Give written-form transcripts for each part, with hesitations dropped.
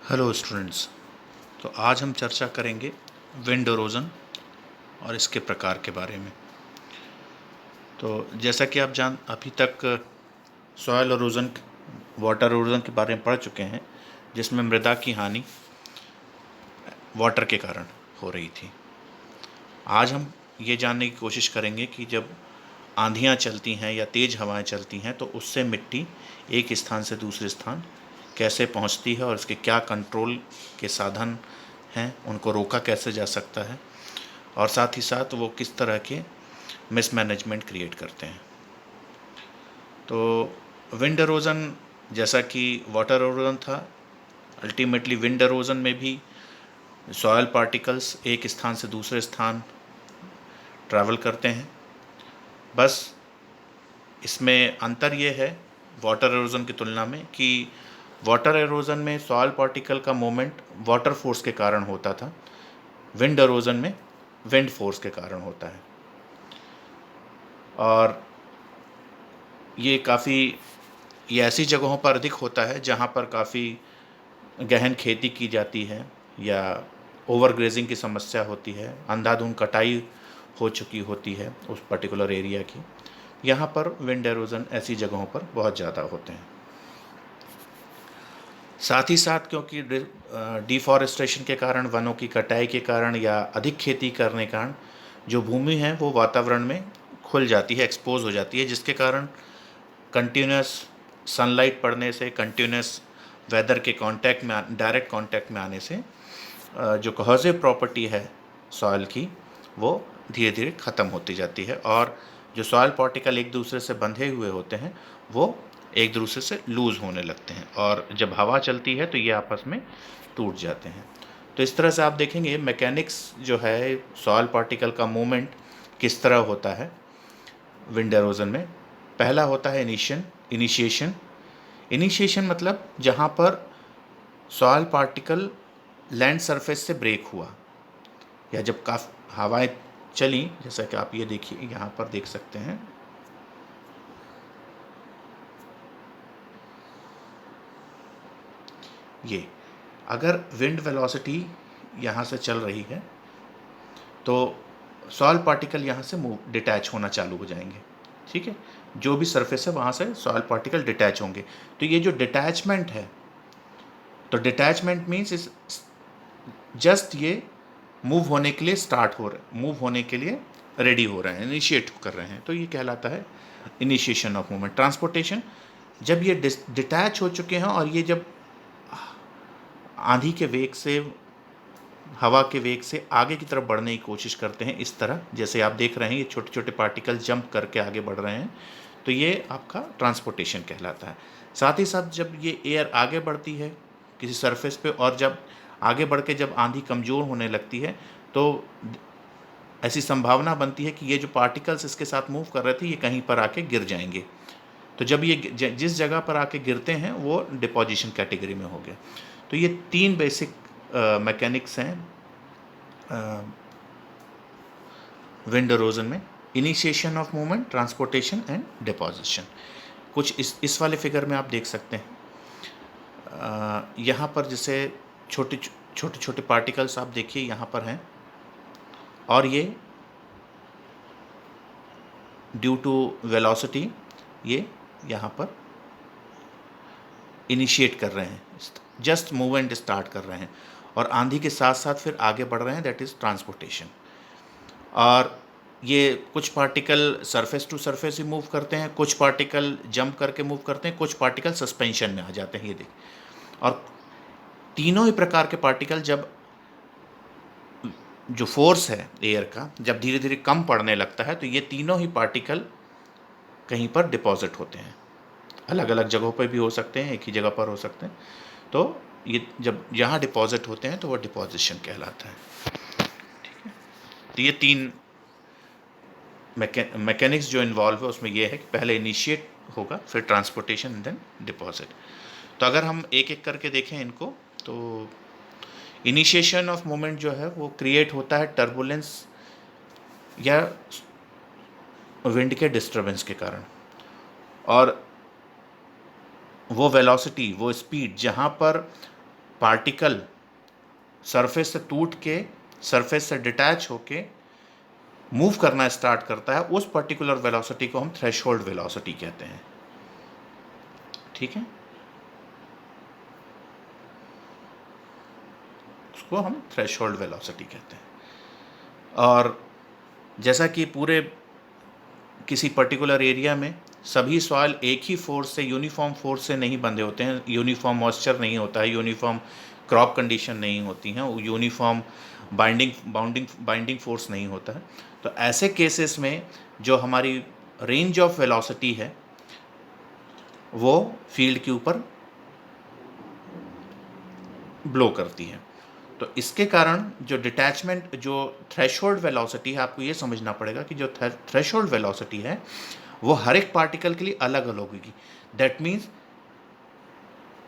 Hello students. तो आज हम चर्चा करेंगे विंड एरोजन और इसके प्रकार के बारे में। तो जैसा कि आप अभी तक सॉयल एरोजन, वाटर एरोजन के बारे में पढ़ चुके हैं, जिसमें मृदा की हानि वाटर के कारण हो रही थी। आज हम ये जानने की कोशिश करेंगे कि जब आंधियाँ चलती हैं या तेज़ हवाएं चलती हैं तो उससे मिट्टी एक स्थान से दूसरे स्थान कैसे पहुंचती है और इसके क्या कंट्रोल के साधन हैं, उनको रोका कैसे जा सकता है, और साथ ही साथ वो किस तरह के मिसमैनेजमेंट क्रिएट करते हैं। तो विंड एरोजन जैसा कि वाटर एरोजन था, अल्टीमेटली विंड एरोजन में भी सॉयल पार्टिकल्स एक स्थान से दूसरे स्थान ट्रैवल करते हैं। बस इसमें अंतर ये है वाटर एरोजन की तुलना में कि वाटर एरोजन में सॉयल पार्टिकल का मूवमेंट वाटर फोर्स के कारण होता था, विंड एरोजन में विंड फोर्स के कारण होता है। और ये ऐसी जगहों पर अधिक होता है जहाँ पर काफ़ी गहन खेती की जाती है या ओवरग्रेजिंग की समस्या होती है, अंधाधुंध कटाई हो चुकी होती है उस पर्टिकुलर एरिया की। यहाँ पर विंड एरोजन ऐसी जगहों पर बहुत ज़्यादा होते हैं। साथ ही साथ क्योंकि डिफॉरेस्टेशन के कारण, वनों की कटाई के कारण या अधिक खेती करने के कारण जो भूमि है वो वातावरण में खुल जाती है, एक्सपोज हो जाती है, जिसके कारण कंटिन्यूस सनलाइट पड़ने से, कंटिन्यूस वेदर के कांटेक्ट में, डायरेक्ट कांटेक्ट में आने से जो कोहेसिव प्रॉपर्टी है सॉइल की वो धीरे धीरे ख़त्म होती जाती है, और जो सॉइल पार्टिकल एक दूसरे से बंधे हुए होते हैं वो एक दूसरे से लूज़ होने लगते हैं, और जब हवा चलती है तो ये आपस में टूट जाते हैं। तो इस तरह से आप देखेंगे मैकेनिक्स जो है, सॉइल पार्टिकल का मूवमेंट किस तरह होता है विंड एरोजन में। पहला होता है इनिशिएशन। इनिशिएशन मतलब जहाँ पर सॉइल पार्टिकल लैंड सरफेस से ब्रेक हुआ, या जब काफ़ी हवाएं चली, जैसा कि आप ये देखिए यहाँ पर देख सकते हैं, ये अगर विंड वेलोसिटी यहाँ से चल रही है तो सॉइल पार्टिकल यहाँ से डिटैच होना चालू हो जाएंगे। ठीक है, जो भी सरफेस है वहाँ से सॉइल पार्टिकल डिटैच होंगे। तो ये जो डिटैचमेंट है, तो डिटैचमेंट मीन्स इस जस्ट ये मूव होने के लिए मूव होने के लिए रेडी हो रहे हैं, इनिशिएट कर रहे हैं, तो ये कहलाता है इनिशिएशन ऑफ मूवमेंट। ट्रांसपोर्टेशन, जब ये डिटैच हो चुके हैं और ये जब आंधी के वेग से, हवा के वेग से आगे की तरफ बढ़ने की कोशिश करते हैं, इस तरह जैसे आप देख रहे हैं ये छोटे छोटे पार्टिकल जंप करके आगे बढ़ रहे हैं, तो ये आपका ट्रांसपोर्टेशन कहलाता है। साथ ही साथ जब ये एयर आगे बढ़ती है किसी सरफेस पे, और जब आगे बढ़ के जब आंधी कमज़ोर होने लगती है तो ऐसी संभावना बनती है कि ये जो पार्टिकल्स इसके साथ मूव कर रहे थे ये कहीं पर आके गिर जाएंगे। तो जब ये जिस जगह पर आके गिरते हैं वो डिपोजिशन कैटेगरी में हो गया। तो ये तीन बेसिक मैकेनिक्स हैं विंड एरोजन में: initiation of movement, transportation and deposition. कुछ इस वाले फिगर में आप देख सकते हैं, यहाँ पर जैसे छोटे छोटे छोटे पार्टिकल्स आप देखिए यहाँ पर हैं, और ये ड्यू टू वेलोसिटी ये यहाँ पर इनिशिएट कर रहे हैं, जस्ट मूवमेंट स्टार्ट कर रहे हैं, और आंधी के साथ साथ फिर आगे बढ़ रहे हैं, दैट इज़ ट्रांसपोर्टेशन। और ये कुछ पार्टिकल सरफेस टू सरफेस ही मूव करते हैं, कुछ पार्टिकल जंप करके मूव करते हैं, कुछ पार्टिकल सस्पेंशन में आ जाते हैं, ये देख। और तीनों ही प्रकार के पार्टिकल, जब जो फोर्स है एयर का जब धीरे धीरे कम पड़ने लगता है, तो ये तीनों ही पार्टिकल कहीं पर डिपॉजिट होते हैं। अलग अलग जगहों पर भी हो सकते हैं, एक ही जगह पर हो सकते हैं। तो ये जब यहाँ डिपॉजिट होते हैं तो वो डिपोजिशन कहलाता है। ठीक है, तो ये तीन मैकेनिक्स जो इन्वॉल्व है उसमें ये है कि पहले इनिशिएट होगा, फिर ट्रांसपोर्टेशन एंड देन डिपॉजिट। तो अगर हम एक एक करके देखें इनको, तो इनिशिएशन ऑफ मूवमेंट जो है वो क्रिएट होता है टर्बुलेंस या विंड के डिस्टर्बेंस के कारण, और वो वेलोसिटी, वो स्पीड जहाँ पर पार्टिकल सरफेस से टूट के, सरफेस से डिटैच होके मूव करना स्टार्ट करता है, उस पर्टिकुलर वेलोसिटी को हम थ्रेशोल्ड वेलोसिटी कहते हैं। ठीक है, उसको हम थ्रेशोल्ड वेलोसिटी कहते हैं। और जैसा कि पूरे किसी पर्टिकुलर एरिया में सभी सॉइल एक ही फोर्स से, यूनिफॉर्म फोर्स से नहीं बंधे होते हैं, यूनिफॉर्म मॉइस्चर नहीं होता है, यूनिफॉर्म क्रॉप कंडीशन नहीं होती हैं, यूनिफॉर्म बाइंडिंग फोर्स नहीं होता है, तो ऐसे केसेस में जो हमारी रेंज ऑफ वेलोसिटी है वो फील्ड के ऊपर ब्लो करती है। तो इसके कारण जो डिटैचमेंट, जो थ्रेशोल्ड वेलोसिटी है, आपको ये समझना पड़ेगा कि जो थ्रेशोल्ड वेलोसिटी है वो हर एक पार्टिकल के लिए अलग अलग होगी। That means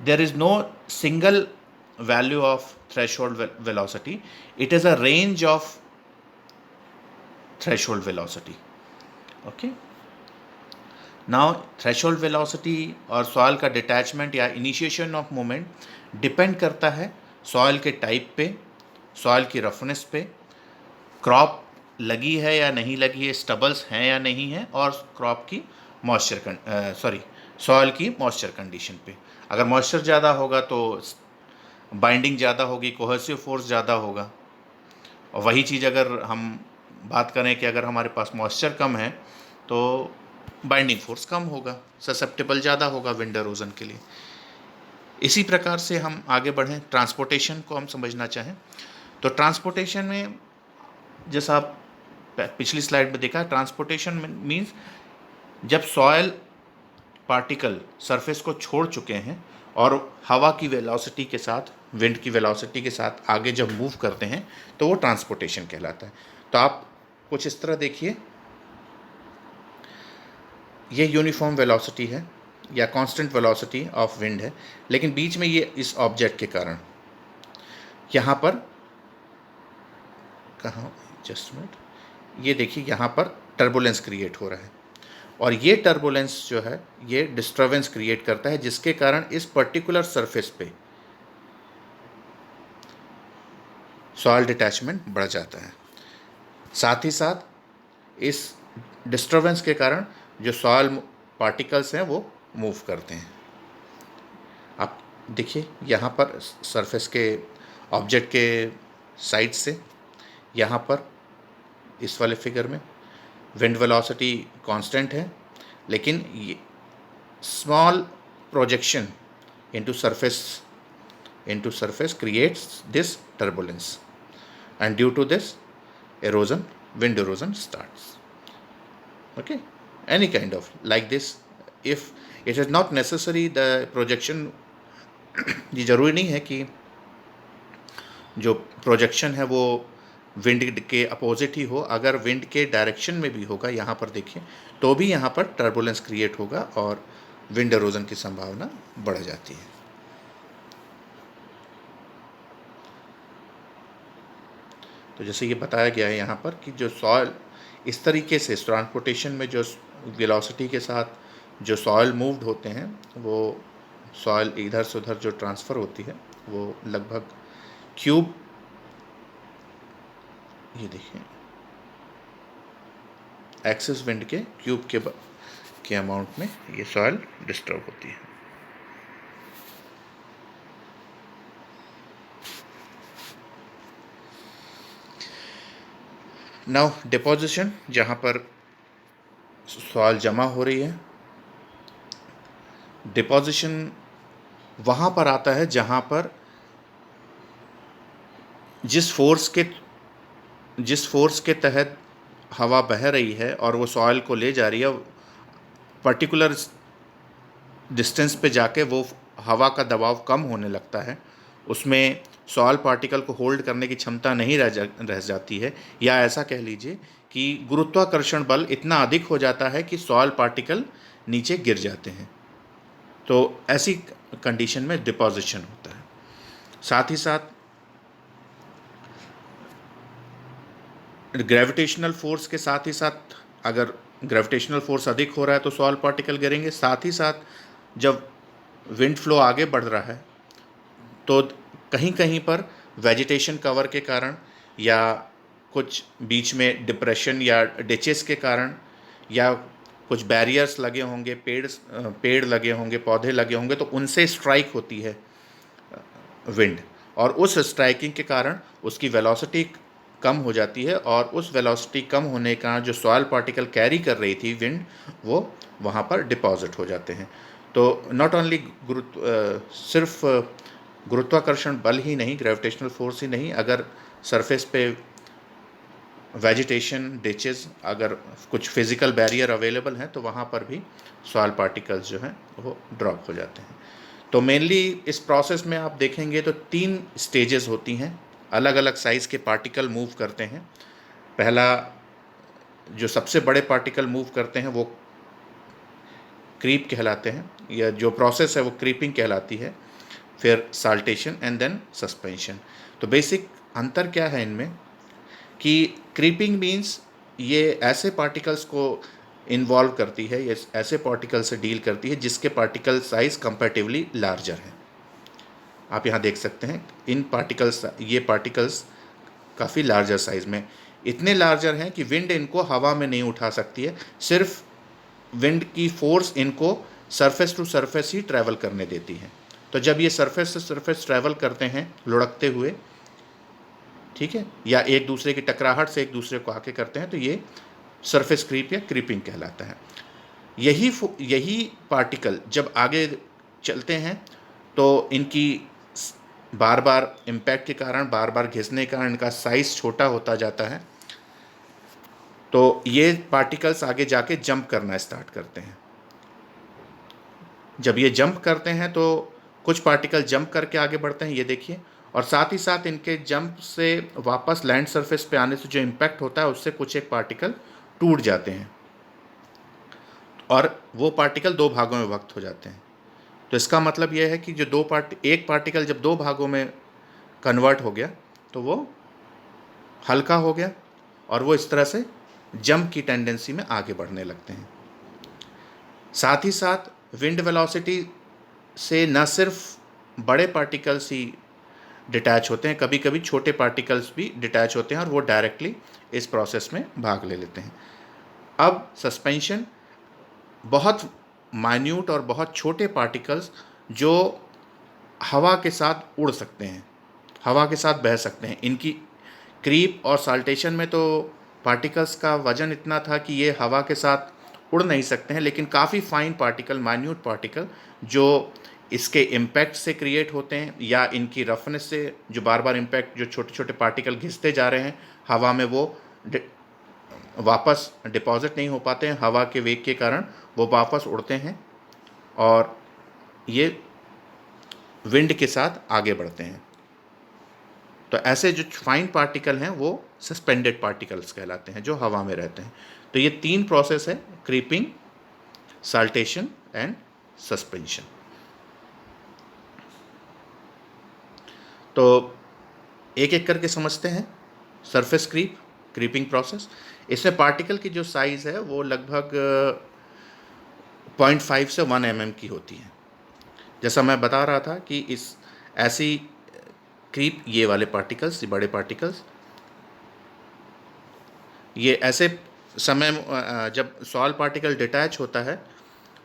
there is no single value of threshold velocity, it is a range of threshold velocity. Okay, now threshold velocity और सॉइल का डिटैचमेंट या इनिशिएशन ऑफ मूवमेंट डिपेंड करता है सॉइल के टाइप पे, सॉइल की रफनेस पे, crop लगी है या नहीं लगी है, स्टबल्स हैं या नहीं है, और क्रॉप की सॉइल की मॉइस्चर कंडीशन पे। अगर मॉइस्चर ज़्यादा होगा तो बाइंडिंग ज़्यादा होगी, कोहेसिव फोर्स ज़्यादा होगा। और वही चीज़ अगर हम बात करें कि अगर हमारे पास मॉइस्चर कम है तो बाइंडिंग फोर्स कम होगा, ससेप्टेबल ज़्यादा होगा विंड इरोजन के लिए। इसी प्रकार से हम आगे बढ़ें, ट्रांसपोर्टेशन को हम समझना चाहें तो ट्रांसपोर्टेशन में, जैसा आप पिछली स्लाइड में देखा, ट्रांसपोर्टेशन मीन्स जब सॉयल पार्टिकल सरफेस को छोड़ चुके हैं और हवा की वेलोसिटी के साथ, विंड की वेलोसिटी के साथ आगे जब मूव करते हैं तो वो ट्रांसपोर्टेशन कहलाता है। तो आप कुछ इस तरह देखिए, ये यूनिफॉर्म वेलोसिटी है या कांस्टेंट वेलोसिटी ऑफ विंड है, लेकिन बीच में ये इस ऑब्जेक्ट के कारण यहाँ पर कहाँ, जस्ट मिनट, ये देखिए यहाँ पर टर्बुलेंस क्रिएट हो रहा है, और ये टर्बुलेंस जो है ये डिस्टर्बेंस क्रिएट करता है, जिसके कारण इस पर्टिकुलर सरफेस पे सॉइल डिटैचमेंट बढ़ जाता है। साथ ही साथ इस डिस्टर्बेंस के कारण जो सॉइल पार्टिकल्स हैं वो मूव करते हैं। आप देखिए यहाँ पर सरफेस के ऑब्जेक्ट के साइड से, यहाँ पर इस वाले फिगर में विंड वेलोसिटी कांस्टेंट है, लेकिन ये small projection into surface creates this turbulence, and due to this erosion, wind erosion starts. Okay, any kind of like this, if it is not necessary the projection, ये ज़रूरी नहीं है कि जो projection है वो विंड के अपोजिट ही हो, अगर विंड के डायरेक्शन में भी होगा, यहाँ पर देखिए, तो भी यहाँ पर टर्बुलेंस क्रिएट होगा और विंड एरोजन की संभावना बढ़ जाती है। तो जैसे ये बताया गया है यहाँ पर कि जो सॉइल इस तरीके से ट्रांसपोर्टेशन में जो वेलोसिटी के साथ जो सॉइल मूव्ड होते हैं, वो सॉइल इधर से उधर जो ट्रांसफ़र होती है वो लगभग क्यूब, ये देखिए एक्सिस विंड के क्यूब के अमाउंट में ये सॉइल डिस्टर्ब होती है। नाउ डिपोजिशन, जहाँ पर सॉइल जमा हो रही है, डिपोजिशन वहाँ पर आता है जहाँ पर जिस फोर्स के तहत हवा बह रही है और वो सॉइल को ले जा रही है, पर्टिकुलर डिस्टेंस पे जाके वो हवा का दबाव कम होने लगता है, उसमें सॉइल पार्टिकल को होल्ड करने की क्षमता नहीं रह जाती है, या ऐसा कह लीजिए कि गुरुत्वाकर्षण बल इतना अधिक हो जाता है कि सॉइल पार्टिकल नीचे गिर जाते हैं। तो ऐसी कंडीशन में डिपोजिशन होता है। साथ ही साथ ग्रेविटेशनल फोर्स के साथ ही साथ, अगर ग्रेविटेशनल फोर्स अधिक हो रहा है तो सॉइल पार्टिकल गिरेंगे। साथ ही साथ जब विंड फ्लो आगे बढ़ रहा है तो कहीं कहीं पर वेजिटेशन कवर के कारण या कुछ बीच में डिप्रेशन या डिचेस के कारण या कुछ बैरियर्स लगे होंगे, पेड़ लगे होंगे, पौधे लगे होंगे, तो उनसे स्ट्राइक होती है विंड, और उस स्ट्राइकिंग के कारण उसकी वेलोसिटी कम हो जाती है, और उस वेलोसिटी कम होने का जो सॉइल पार्टिकल कैरी कर रही थी विंड, वो वहाँ पर डिपॉजिट हो जाते हैं। तो नॉट ओनली सिर्फ गुरुत्वाकर्षण बल ही नहीं, ग्रेविटेशनल फोर्स ही नहीं, अगर सरफेस पे वेजिटेशन, डिचेस, अगर कुछ फिजिकल बैरियर अवेलेबल हैं तो वहाँ पर भी सॉइल पार्टिकल्स जो हैं वो ड्रॉप हो जाते हैं। तो मेनली इस प्रोसेस में आप देखेंगे तो 3 स्टेजेस होती हैं, अलग अलग साइज़ के पार्टिकल मूव करते हैं। पहला जो सबसे बड़े पार्टिकल मूव करते हैं वो क्रीप कहलाते हैं, या जो प्रोसेस है वो क्रीपिंग कहलाती है, फिर साल्टेशन एंड देन सस्पेंशन। तो बेसिक अंतर क्या है इनमें कि क्रीपिंग मीन्स ये ऐसे पार्टिकल्स को इन्वॉल्व करती है, ये ऐसे पार्टिकल से डील करती है जिसके पार्टिकल साइज़ कंपैरेटिवली लार्जर है। आप यहाँ देख सकते हैं ये पार्टिकल्स काफ़ी लार्जर साइज़ में, इतने लार्जर हैं कि विंड इनको हवा में नहीं उठा सकती है, सिर्फ विंड की फोर्स इनको सरफेस टू सरफेस ही ट्रैवल करने देती है। तो जब ये सरफेस से सरफेस ट्रैवल करते हैं लुढ़कते हुए, ठीक है, या एक दूसरे की टकराहट से एक दूसरे को आके करते हैं, तो ये सरफेस क्रीप या क्रीपिंग कहलाता है। यही पार्टिकल जब आगे चलते हैं तो इनकी बार बार इम्पैक्ट के कारण, बार बार घिसने के कारण इनका साइज़ छोटा होता जाता है, तो ये पार्टिकल्स आगे जाके जंप करना स्टार्ट करते हैं। जब ये जंप करते हैं तो कुछ पार्टिकल जंप करके आगे बढ़ते हैं, ये देखिए, और साथ ही साथ इनके जंप से वापस लैंड सरफेस पे आने से जो इम्पैक्ट होता है उससे कुछ एक पार्टिकल टूट जाते हैं, और वो पार्टिकल 2 भागों में विभक्त हो जाते हैं। तो इसका मतलब यह है कि जो एक पार्टिकल जब 2 भागों में कन्वर्ट हो गया तो वो हल्का हो गया, और वो इस तरह से जंप की टेंडेंसी में आगे बढ़ने लगते हैं। साथ ही साथ विंड वेलोसिटी से न सिर्फ बड़े पार्टिकल्स ही डिटैच होते हैं, कभी कभी छोटे पार्टिकल्स भी डिटैच होते हैं और वो डायरेक्टली इस प्रोसेस में भाग ले लेते हैं। अब सस्पेंशन, बहुत माइन्यूट और बहुत छोटे पार्टिकल्स जो हवा के साथ उड़ सकते हैं, हवा के साथ बह सकते हैं। इनकी क्रीप और साल्टेशन में तो पार्टिकल्स का वजन इतना था कि ये हवा के साथ उड़ नहीं सकते हैं, लेकिन काफ़ी फाइन पार्टिकल, माइन्यूट पार्टिकल जो इसके इम्पैक्ट से क्रिएट होते हैं या इनकी रफनेस से, जो बार बार इम्पैक्ट, जो छोटे छोटे पार्टिकल घिसते जा रहे हैं हवा में, वो वापस डिपॉजिट नहीं हो पाते हैं, हवा के वेग के कारण वो वापस उड़ते हैं और ये विंड के साथ आगे बढ़ते हैं। तो ऐसे जो फाइन पार्टिकल हैं वो सस्पेंडेड पार्टिकल्स कहलाते हैं, जो हवा में रहते हैं। तो ये 3 प्रोसेस है, क्रीपिंग, साल्टेशन एंड सस्पेंशन। तो एक एक करके समझते हैं। सरफेस क्रीपिंग प्रोसेस, इसमें पार्टिकल की जो साइज़ है वो लगभग 0.5 से 1 mm की होती है। जैसा मैं बता रहा था कि इस ऐसी क्रीप, ये वाले पार्टिकल्स, ये बड़े पार्टिकल्स, ये ऐसे समय जब सॉइल पार्टिकल डिटैच होता है,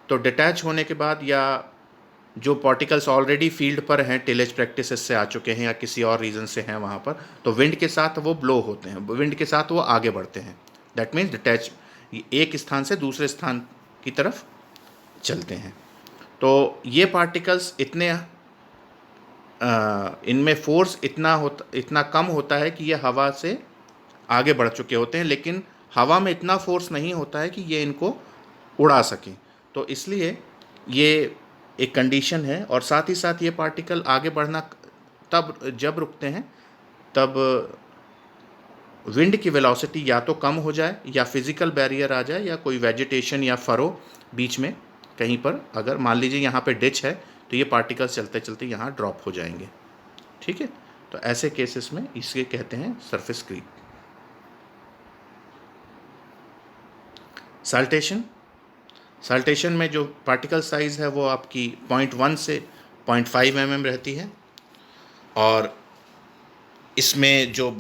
तो डिटैच होने के बाद या जो पार्टिकल्स ऑलरेडी फील्ड पर हैं, टिलेज प्रैक्टिसेस से आ चुके हैं या किसी और रीज़न से हैं वहाँ पर, तो विंड के साथ वो ब्लो होते हैं, विंड के साथ वो आगे बढ़ते हैं। दैट मीन्स डिटैच, एक स्थान से दूसरे स्थान की तरफ चलते हैं। तो ये पार्टिकल्स इतने इनमें फोर्स इतना कम होता है कि ये हवा से आगे बढ़ चुके होते हैं, लेकिन हवा में इतना फोर्स नहीं होता है कि ये इनको उड़ा सकें। तो इसलिए ये एक कंडीशन है, और साथ ही साथ ये पार्टिकल आगे बढ़ना तब जब रुकते हैं तब विंड की वेलोसिटी या तो कम हो जाए या फिज़िकल बैरियर आ जाए या कोई वेजिटेशन या फरो बीच में कहीं पर, अगर मान लीजिए यहाँ पे डिच है तो ये पार्टिकल्स चलते चलते यहाँ ड्रॉप हो जाएंगे। ठीक है, तो ऐसे केसेस में इसके कहते हैं सरफेस क्रीप। साल्टेशन में जो पार्टिकल साइज़ है वो आपकी 0.1 से 0.5 mm रहती है, और इसमें जो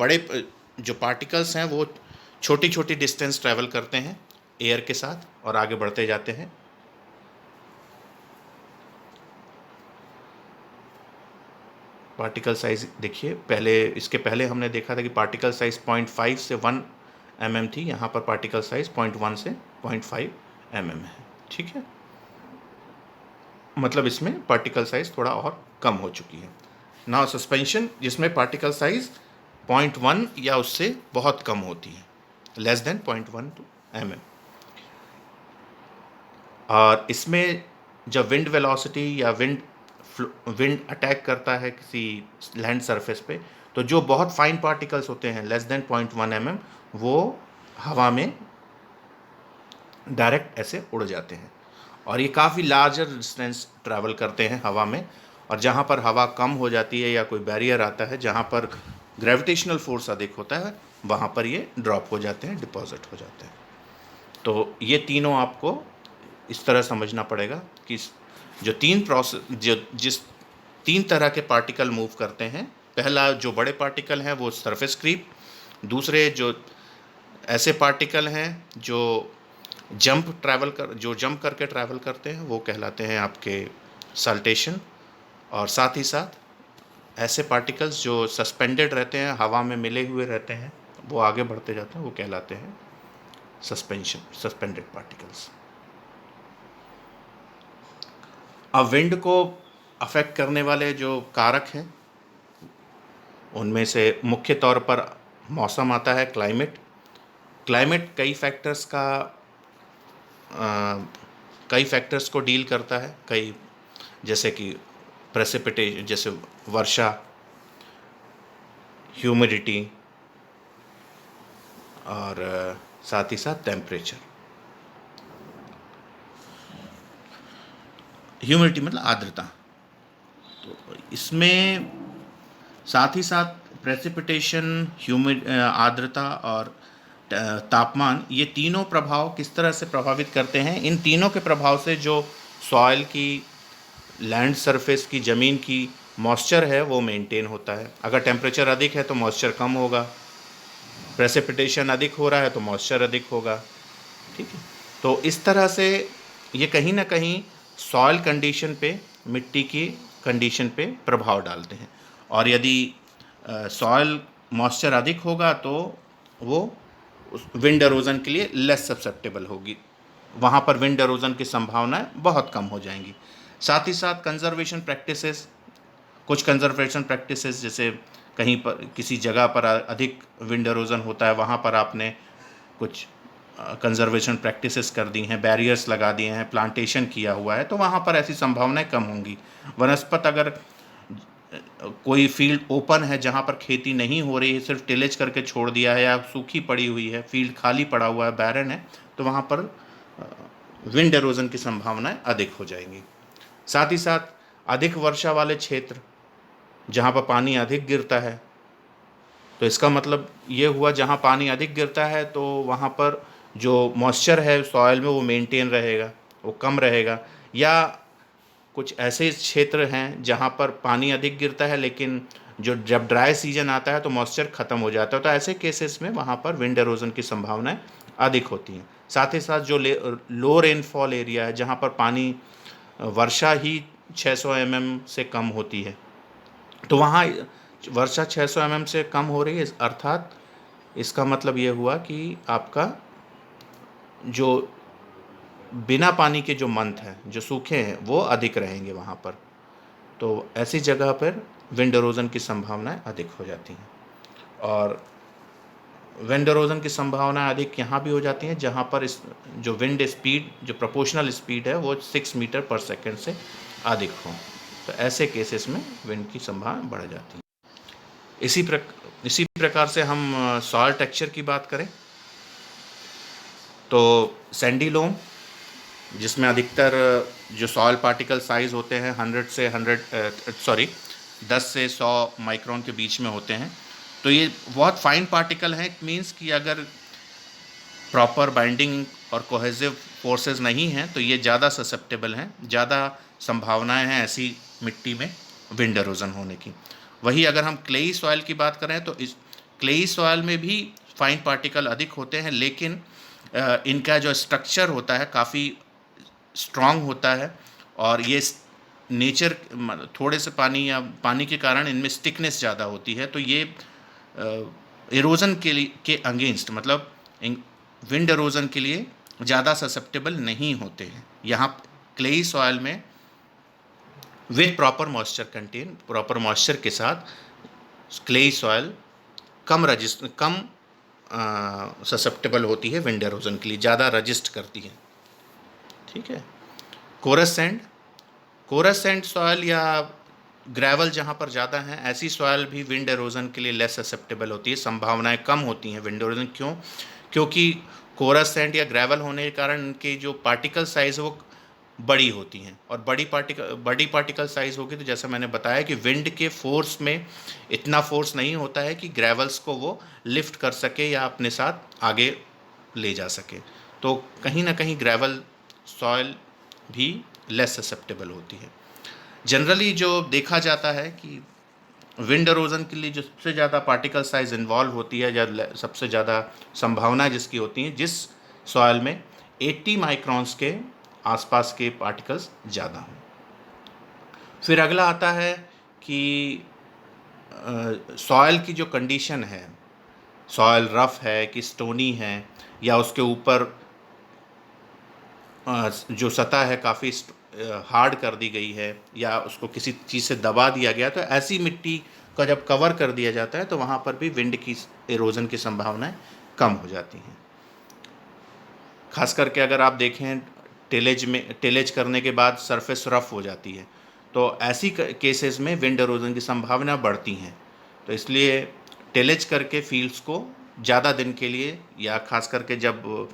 पार्टिकल्स हैं वो छोटी छोटी डिस्टेंस ट्रैवल करते हैं एयर के साथ और आगे बढ़ते जाते हैं। पार्टिकल साइज देखिए, इसके पहले हमने देखा था कि पार्टिकल साइज 0.5 से 1 mm थी, यहाँ पर पार्टिकल साइज 0.1 से 0.5 mm है। ठीक है, मतलब इसमें पार्टिकल साइज थोड़ा और कम हो चुकी है। नाउ सस्पेंशन, जिसमें पार्टिकल साइज 0.1 या उससे बहुत कम होती है, लेस देन 0.1 mm। और इसमें जब विंड वेलोसिटी या विंड अटैक करता है किसी लैंड सरफेस पे, तो जो बहुत फाइन पार्टिकल्स होते हैं लेस देन 0.1 mm, वो हवा में डायरेक्ट ऐसे उड़ जाते हैं और ये काफ़ी लार्जर डिस्टेंस ट्रैवल करते हैं हवा में। और जहाँ पर हवा कम हो जाती है या कोई बैरियर आता है जहाँ पर ग्रेविटेशनल फोर्स अधिक होता है, वहाँ पर ये ड्रॉप हो जाते हैं, डिपॉजिट हो जाते हैं। तो ये तीनों आपको इस तरह समझना पड़ेगा कि जिस 3 तरह के पार्टिकल मूव करते हैं। पहला जो बड़े पार्टिकल हैं वो सरफेस क्रीप, दूसरे जो ऐसे पार्टिकल हैं जो जंप करके ट्रैवल करते हैं वो कहलाते हैं आपके सल्टेशन, और साथ ही साथ ऐसे पार्टिकल्स जो सस्पेंडेड रहते हैं, हवा में मिले हुए रहते हैं, वो आगे बढ़ते जाते हैं, वो कहलाते हैं सस्पेंडेड पार्टिकल्स। अब विंड को अफेक्ट करने वाले जो कारक हैं उनमें से मुख्य तौर पर मौसम आता है, क्लाइमेट कई फैक्टर्स को डील करता है, जैसे कि प्रेसिपिटेशन, जैसे वर्षा, ह्यूमिडिटी और साथ ही साथ टेम्परेचर। ह्यूमिडिटी मतलब आर्द्रता, तो इसमें साथ ही साथ प्रेसिपिटेशन, आर्द्रता और तापमान, ये तीनों प्रभाव किस तरह से प्रभावित करते हैं। इन तीनों के प्रभाव से जो सॉइल की, लैंड सरफेस की, ज़मीन की मॉइस्चर है वो मेंटेन होता है। अगर टेम्परेचर अधिक है तो मॉइस्चर कम होगा, प्रेसिपिटेशन अधिक हो रहा है तो मॉइस्चर अधिक होगा। ठीक है, तो इस तरह से ये कहीं ना कहीं सॉइल कंडीशन पे, मिट्टी की कंडीशन पे प्रभाव डालते हैं। और यदि सॉइल मॉइस्चर अधिक होगा तो वो विंड एरोजन के लिए लेस ससेप्टेबल होगी, वहाँ पर विंड एरोजन की संभावनाएं बहुत कम हो जाएंगी। साथ ही साथ कुछ कंजर्वेशन प्रैक्टिसेस, जैसे कहीं पर किसी जगह पर अधिक विंड एरोजन होता है, वहाँ पर आपने कुछ कंजर्वेशन प्रैक्टिसेस कर दी हैं, बैरियर्स लगा दिए हैं, प्लांटेशन किया हुआ है, तो वहाँ पर ऐसी संभावनाएं कम होंगी। वनस्पत अगर कोई फील्ड ओपन है जहाँ पर खेती नहीं हो रही है, सिर्फ टिलेज करके छोड़ दिया है, या सूखी पड़ी हुई है, फील्ड खाली पड़ा हुआ है, बैरन है, तो वहाँ पर विंड एरोजन की संभावनाएं अधिक हो जाएंगी। साथ ही साथ अधिक वर्षा वाले क्षेत्र जहाँ पर पानी अधिक गिरता है, तो इसका मतलब ये हुआ जहाँ पानी अधिक गिरता है तो वहाँ पर जो मॉइस्चर है सॉइल में वो मेंटेन रहेगा, वो कम रहेगा। या कुछ ऐसे क्षेत्र हैं जहाँ पर पानी अधिक गिरता है लेकिन जब ड्राई सीजन आता है तो मॉइस्चर ख़त्म हो जाता है, तो ऐसे केसेस में वहाँ पर विंड एरोजन की संभावनाएं अधिक होती हैं। साथ ही साथ जो लो रेनफॉल एरिया है, जहाँ पर पानी वर्षा ही 600 mm से कम होती है, तो वहाँ वर्षा 600 mm से कम हो रही है, अर्थात इसका मतलब ये हुआ कि आपका जो बिना पानी के जो मंथ हैं, जो सूखे हैं, वो अधिक रहेंगे वहाँ पर। तो ऐसी जगह पर विंड एरोजन की संभावनाएं अधिक हो जाती हैं। और विंड एरोजन की संभावना अधिक यहाँ भी हो जाती हैं जहाँ पर जो विंड स्पीड, जो प्रोपोर्शनल स्पीड है, वो 6 मीटर पर सेकंड से अधिक हो, तो ऐसे केसेस में विंड की संभावना बढ़ जाती है। इसी प्रकार से हम सॉइल टेक्सचर की बात करें तो सैंडी लोम, जिसमें अधिकतर जो सॉइल पार्टिकल साइज़ होते हैं 10 से 100 माइक्रोन के बीच में होते हैं, तो ये बहुत फाइन पार्टिकल हैं। इट मीन्स कि अगर प्रॉपर बाइंडिंग और कोहेसिव फोर्सेस नहीं हैं तो ये ज़्यादा ससेप्टेबल हैं, ज़्यादा संभावनाएं हैं ऐसी मिट्टी में विंड एरोजन होने की। वही अगर हम क्लेई सॉइल की बात करें तो इस क्लेई सॉइल में भी फाइन पार्टिकल अधिक होते हैं, लेकिन इनका जो स्ट्रक्चर होता है काफ़ी स्ट्रांग होता है, और ये नेचर थोड़े से पानी या पानी के कारण इनमें स्टिकनेस ज़्यादा होती है, तो ये एरोजन के लिए के अगेंस्ट, मतलब विंड एरोजन के लिए ज़्यादा ससेप्टेबल नहीं होते हैं। यहाँ क्लेई सॉइल में विद प्रॉपर मॉइस्चर के साथ क्लेई सॉइल कम ससेप्टेबल होती है विंड एरोजन के लिए, ज़्यादा रजिस्ट करती है। ठीक है। कोरस सैंड सॉइल या ग्रेवल जहाँ पर ज़्यादा हैं, ऐसी सॉइल भी विंड एरोजन के लिए लेस ससेप्टेबल होती है, संभावनाएं कम होती हैं विंड एरोजन। क्यों? क्योंकि कोरस सैंड या ग्रेवल होने के कारण इनके जो पार्टिकल साइज़ है वो बड़ी होती हैं, और बड़ी पार्टिकल साइज़ होगी तो जैसा मैंने बताया कि विंड के फोर्स में इतना फोर्स नहीं होता है कि ग्रेवल्स को वो लिफ्ट कर सके या अपने साथ आगे ले जा सके। तो कहीं ना कहीं ग्रेवल सॉइल भी लेस ससेप्टेबल होती है। जनरली जो देखा जाता है कि विंड एरोजन के लिए जो सबसे ज़्यादा पार्टिकल साइज़ इन्वॉल्व होती है या सबसे ज़्यादा संभावना जिसकी होती है, जिस सॉइल में 80 माइक्रॉन्स के आसपास के पार्टिकल्स ज़्यादा हों। फिर अगला आता है कि सॉइल की जो कंडीशन है, सॉइल रफ है कि स्टोनी है, या उसके ऊपर जो सतह है काफ़ी हार्ड कर दी गई है, या उसको किसी चीज़ से दबा दिया गया, तो ऐसी मिट्टी का जब कवर कर दिया जाता है तो वहाँ पर भी विंड की एरोजन की संभावनाएं कम हो जाती हैं। खास करके अगर आप देखें टिलेज करने के बाद सरफेस रफ हो जाती है, तो ऐसी केसेस में विंड एरोजन की संभावना बढ़ती हैं। तो इसलिए टिलेज करके फील्ड्स को ज़्यादा दिन के लिए, या खास करके जब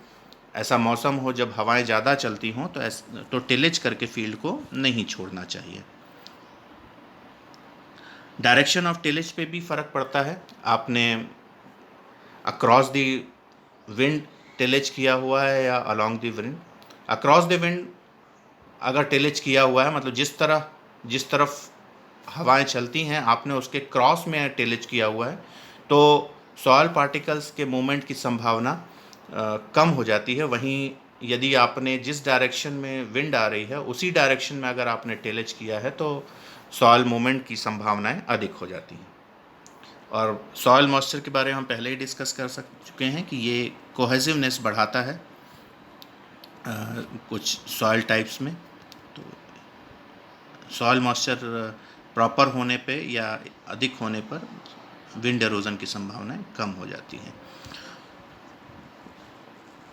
ऐसा मौसम हो जब हवाएं ज़्यादा चलती हों, तो टिलेज करके फील्ड को नहीं छोड़ना चाहिए। डायरेक्शन ऑफ टिलेज पे भी फ़र्क पड़ता है। आपने अक्रॉस द विंड टिलेज किया हुआ है या along the wind. Across the wind अगर टिलेज किया हुआ है, मतलब जिस तरफ हवाएं चलती हैं आपने उसके क्रॉस में टिलेज किया हुआ है, तो सॉइल पार्टिकल्स के मूवमेंट की संभावना कम हो जाती है। वहीं यदि आपने जिस डायरेक्शन में विंड आ रही है उसी डायरेक्शन में अगर आपने टिलेज किया है तो सॉइल मूवमेंट की संभावनाएं अधिक हो जाती हैं। और सॉइल मॉइस्चर के बारे में हम पहले ही डिस्कस कर चुके हैं कि ये कोहेसिवनेस बढ़ाता है कुछ सॉइल टाइप्स में। तो सॉइल मॉइस्चर प्रॉपर होने पे या अधिक होने पर विंड एरोजन की संभावनाएं कम हो जाती हैं।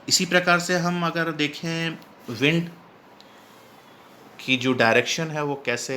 इसी प्रकार से हम अगर देखें विंड की जो डायरेक्शन है वो कैसे